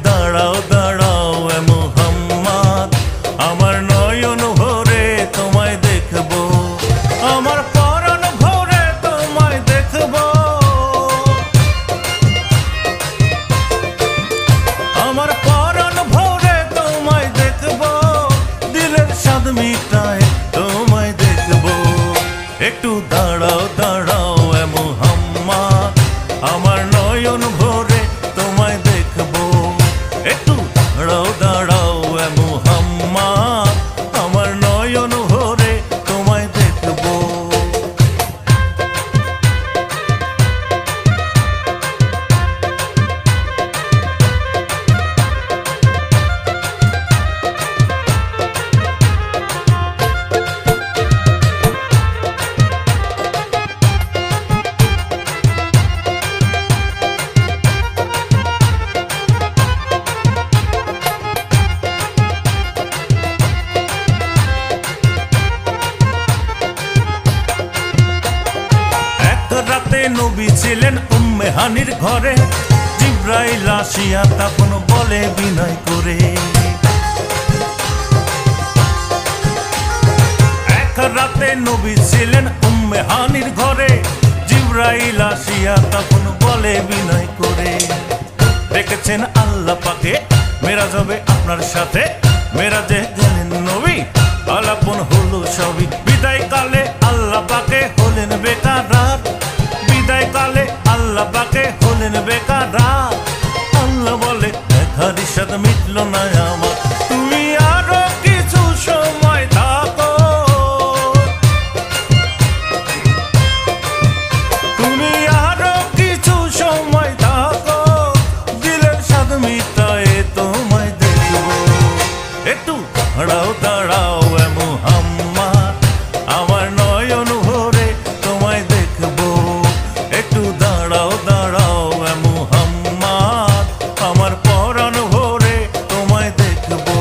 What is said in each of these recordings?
দাঁড়াও দাঁড়াও এ মুহাম্মদ, আমার নয়ন ভরে তোমায় দেখবো, আমার পরাণ ভরে তোমায় দেখবো, আমার পরাণ ভরে তোমায় দেখবো, দিলের স্বাদ মিটায় তোমায় দেখবো। একটু দাঁড়াও দাঁড়াও এ মুহাম্মদ, আমার নয়ন ভরে তোমায় দেখবো। একটু দাঁড়াও দাঁড়াও এ মুহাম্মদ, আমার নয়ন ভরে তোমায় দেখবো। রাতে নবী ছিলেন উম্মে হানির ঘরে, জিবরাইল আসিয়া তখন বলে বিনয় করে, এক রাতে নবী ছিলেন উম্মে হানির ঘরে, জিবরাইল আসিয়া তখন বলে বিনয় করে, দেখেছেন আল্লাহ পাকে মেরাজ হবে আপনার সাথে, মেরাজে গেলেন নবী আলাপন হলো সবই, বিদায় কালে আল্লাহ পাকে হলেন বেকারার, বিদায় কালে আল্লাহ পাকে হলেন বেকারার। আল্লাহ বলে দেখার ইশাদ মিটল না আমার, তুমি আরো কিছু সময় থাকো, তুমি আরো কিছু সময় থাকো, দিলের স্বাদ মিটায় তোমায় দেখবো। একটু দাঁড়াও দাঁড়াও এ মুহাম্মদ, আমার নয়ন ভরে তোমায় দেখবো। একটু দাঁড়াও দাঁড়াও এ মুহাম্মদ, আমার পরাণ ভরে তোমায় দেখবো।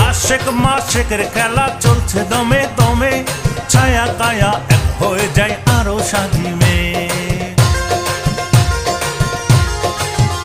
আশেক মাশেকের খেলা চলছে দমে দমে, ছায়া কায়া